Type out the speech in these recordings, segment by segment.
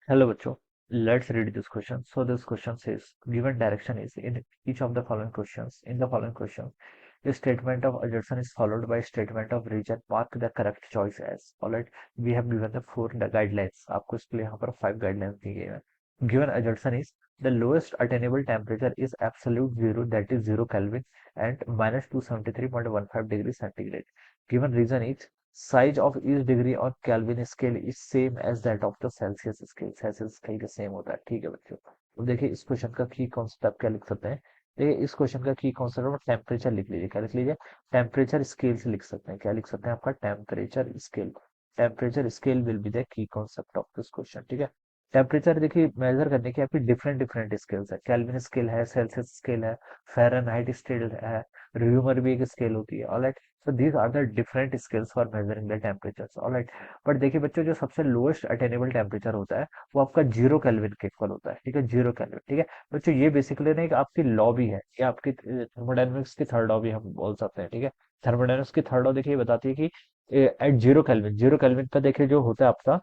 Hello, Bacho. Let's read this question. So this question says, given direction is in each of the following questions. In the following questions, a statement of assertion is followed by a statement of region. Mark the correct choice as. Alright, we have given the four guidelines. आपको इसके लिए यहाँ पर 5 guidelines दी गई है. Given assertion is the lowest attainable temperature is absolute zero, that is 0 Kelvin, and minus 273.15 degrees centigrade. Given reason is size of each degree on Kelvin scale is same as that of the Celsius scale. Celsius scale के same होता है. ठीक है बच्चों. अब देखिए इस question का की कॉन्सेप्ट आप क्या लिख सकते हैं. देखिए इस क्वेश्चन का की कॉन्सेप्ट आप टेम्परेचर लिख लीजिए. क्या लिख लीजिए? टेम्परेचर स्केल से लिख सकते हैं. क्या लिख सकते हैं? आपका temperature scale. Temperature scale will be the key concept of this question. ठीक है. टेम्परेचर देखिए मेजर करने की आपकी डिफरेंट डिफरेंट स्केल्स है. केल्विन स्केल है, सेल्सियस स्केल है, फ़ारेनहाइट स्केल है, र्यूमर भी एक स्केल होती है. Alright. So these are the different scales for measuring the temperatures. All right. But देखिए बच्चों जो सबसे लोएस्ट अटेनेबल टेम्परेचर होता है वो आपका 0 केल्विन के इक्वल होता है. ठीक है. 0 केल्विन. ठीक है बच्चों. ये बेसिकली ना एक आपकी लॉ भी है. ये आपकी थर्मोडायनेमिक्स की थर्ड लॉ भी हम बोल सकते हैं. ठीक है. थर्मोडायनेमिक्स की थर्ड लॉ देखिए बताती है कि एट 0 केल्विन, 0 केल्विन पर देखिए जो होता है आपका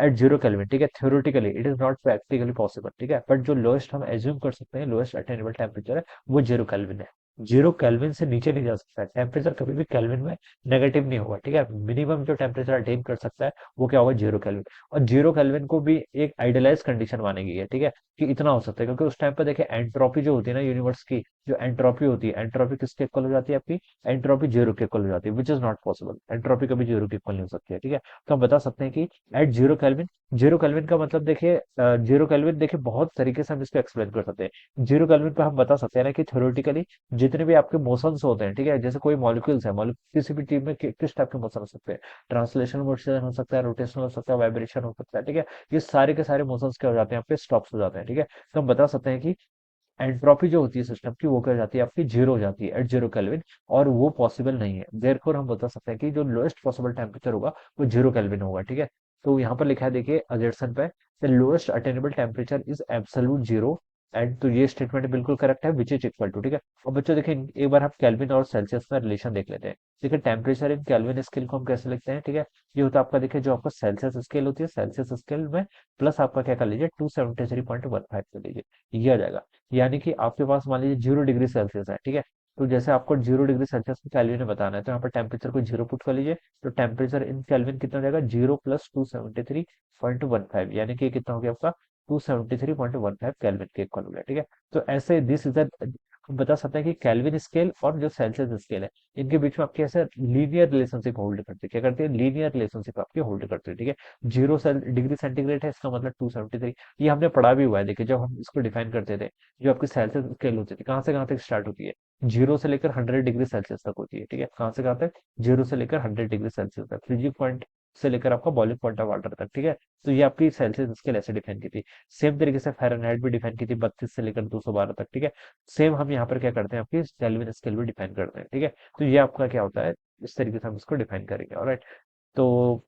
एट 0 केल्विन. ठीक है. Theoretically it is not practically possible. ठीक है. बट जो लोएस्ट हम एज्यूम कर सकते हैं लोएस्ट अटेनेबल टेम्परेचर है वो 0 केल्विन है. 0 केल्विन से नीचे नहीं जा सकता है. टेम्परेचर कभी भी केल्विन में नेगेटिव नहीं होगा. ठीक है. मिनिमम जो टेम्परेचर अटेन कर सकता है वो क्या होगा? 0 केल्विन. और 0 केल्विन को भी एक आइडियलाइज कंडीशन मानी गई है. ठीक है. कि इतना हो सकता है क्योंकि उस टाइम पर देखिए एंट्रोपी जो होती है ना यूनिवर्स की, जो एंट्रोपी होती है, एंट्रोपी किसके इक्वल हो जाती है आपकी? एंट्रोपी 0 के इक्वल हो जाती है. Which is not possible. Entropy कभी 0 के इक्वल नहीं हो सकती है. ठीक है. तो हम बता सकते हैं कि एट 0 केल्विन, 0 केल्विन का मतलब देखिए 0 केल्विन देखिए बहुत तरीके से हम इसको एक्सप्लेन कर सकते हैं. 0 केल्विन पे हम बता सकते हैं ना कि थ्योरेटिकली जितने भी आपके मोशंस होते हैं. ठीक है. जैसे कोई मॉलिक्यूल्स है, मॉलिक्यूल किसी भी टीम में किस टाइप के मोशन हो सकते हैं? ट्रांसलेशनल मोशन हो सकता है, रोटेशनल हो सकता है, वाइब्रेशन हो सकता है. ठीक है. ये सारे के सारे मोशंस क्या हो जाते हैं? आपके स्टॉप्स हो जाते हैं. ठीक है. तो हम बता सकते हैं कि एंट्रोपी जो होती है सिस्टम की वो क्या हो जाती है? आपकी जीरो हो जाती है एट 0 केल्विन. और वो पॉसिबल नहीं है. देयरफॉर हम बता सकते हैं कि जो लोएस्ट पॉसिबल टेम्परेचर होगा वो 0 केल्विन होगा. ठीक है. तो यहाँ पर लिखा है देखिए अजर्सन पे, the lowest attainable temperature is absolute zero. And तो ये स्टेटमेंट बिल्कुल करेक्ट है. Which is equal to. ठीक है. और बच्चों देखिए एक बार हम केल्विन और सेल्सियस में रिलेशन देख लेते हैं. देखिए टेम्परेचर इन केल्विन स्केल को हम कैसे लिखते हैं? ठीक है. ये होता है आपका देखिए जो आपका सेल्सियस स्केल होती है, सेल्सियस स्केल में प्लस आपका क्या कर लीजिए 273.15 कर लीजिए. ये आ जाएगा. यानी कि आपके पास मान लीजिए 0 डिग्री सेल्सियस है. ठीक है. तो जैसे आपको 0 डिग्री सेल्सियस में केल्विन में बताना है तो यहाँ पर टेम्परेचर को 0 पुट कर लीजिए. तो टेम्परेचर इन केल्विन कितना हो जाएगा? 0 प्लस 273.15, यानी कि कितना हो गया आपका? 273.15 केल्विन के इक्वल हो गया. ठीक है. तो ऐसे दिस इज द हम बता सकते हैं कि केल्विन स्केल और जो सेल्सियस स्केल है इनके बीच में आपकी ऐसे लीनियर रिलेशनशिप होल्ड करती है. क्या करती है? लीनियर रिलेशनशिप आपकी होल्ड करती है. ठीक है. 0 डिग्री सेंटीग्रेड है इसका मतलब 273. ये हमने पढ़ा भी हुआ है. देखिए जब हम इसको डिफाइन करते थे, जो आपकी सेल्सियस स्केल होती थी कहाँ से कहाँ तक स्टार्ट होती है? 0 से लेकर 100 डिग्री सेल्सियस तक होती है. ठीक है. कहाँ से कहाँ तक? 0 से लेकर 100 डिग्री सेल्सियस तक. फ्रीजिंग पॉइंट से लेकर आपका बॉइलिंग पॉइंट ऑफ वाटर तक. ठीक है. तो ये आपकी सेल्सियस स्केल ऐसे डिफाइन की थी. सेम तरीके से फ़ारेनहाइट भी डिफाइन की थी 32 से लेकर 212 तक. ठीक है. सेम हम यहाँ पर क्या करते हैं? आपकी केल्विन स्केल भी डिफाइन करते हैं. ठीक है. तो ये आपका क्या होता है? इस तरीके से हम इसको डिफाइन करेंगे. ऑलराइट. तो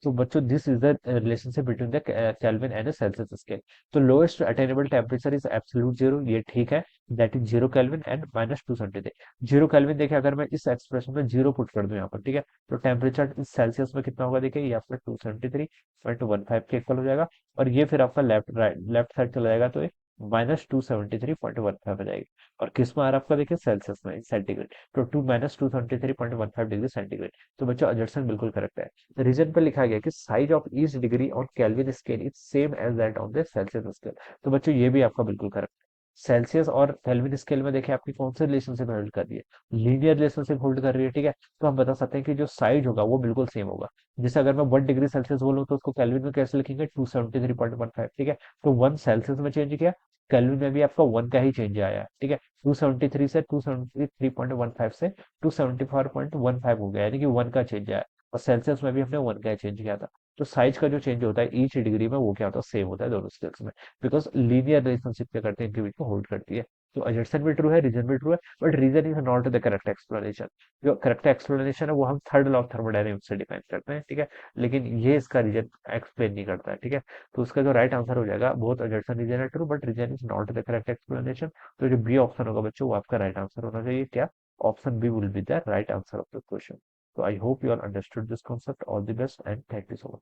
बच्चों this is the relationship between the Kelvin and Celsius scale. तो lowest attainable temperature is absolute zero. ये ठीक है. That is 0 Kelvin and minus 273. 0 Kelvin देखिए अगर मैं इस एक्सप्रेशन में 0 पुट कर दूं यहाँ पर. ठीक है. तो टेम्परेचर इस सेल्सियस में कितना होगा? देखिए ये आपका 273.15 के इक्वल हो जाएगा. और ये फिर आपका लेफ्ट साइड चला जाएगा तो -273.15 हो जाएगी. और किस में आ रहा है आपका? देखिए सेल्सियस में, सेंटीग्रेड. तो टू -273.15 डिग्री सेंटीग्रेड. तो बच्चों एडजस्टमेंट बिल्कुल करेक्ट है. रीजन पर लिखा गया कि size of each degree on Kelvin scale is same as that of the Celsius scale. तो बच्चों ये भी आपका बिल्कुल करेक्ट है. सेल्सियस और केल्विन स्केल में देखिए आपकी कौन सी रिलेशनशिप होल्ड कर रही है? लीनियर रिलेशनशिप होल्ड कर रही है. ठीक है. तो हम बता सकते हैं कि जो साइज होगा वो बिल्कुल सेम होगा. जैसे अगर मैं 1 डिग्री सेल्सियस बोलूँ तो उसको केल्विन में कैसे लिखेंगे? 273.15. ठीक है. तो 1 सेल्सियस में चेंज किया, केल्विन में भी आपका 1 का ही चेंज आया है. ठीक है. 273 से 273.15 से 274.15 हो गया, यानी कि 1 का चेंज आया. और सेल्सियस में भी हमने 1 का चेंज किया था. तो साइज का जो चेंज होता है ईच डिग्री में वो क्या होता है? सेम होता है दोनों स्केल्स में. बिकॉज लीनियर रिलेशनशिप क्या करते हैं? इनके बीच में होल्ड करती है. तो अजर्सन भी ट्रू है, रीजन भी ट्रू है. But reason is not the correct explanation. जो करेक्ट एक्सप्लेनेशन है वो हम थर्ड लॉ ऑफ थर्मोडायनेमिक्स से डिफाइन करते हैं. ठीक है. लेकिन ये इसका रीजन एक्सप्लेन नहीं करता है. ठीक है. तो उसका जो राइट आंसर हो जाएगा बोथ अजर्सन रीजन है true but reason is not the correct explanation. तो जो बी ऑप्शन होगा बच्चों वो आपका राइट आंसर होना चाहिए. क्या? Option B will be the right answer of the question. So I hope you all understood this concept. All the best and thank you so much.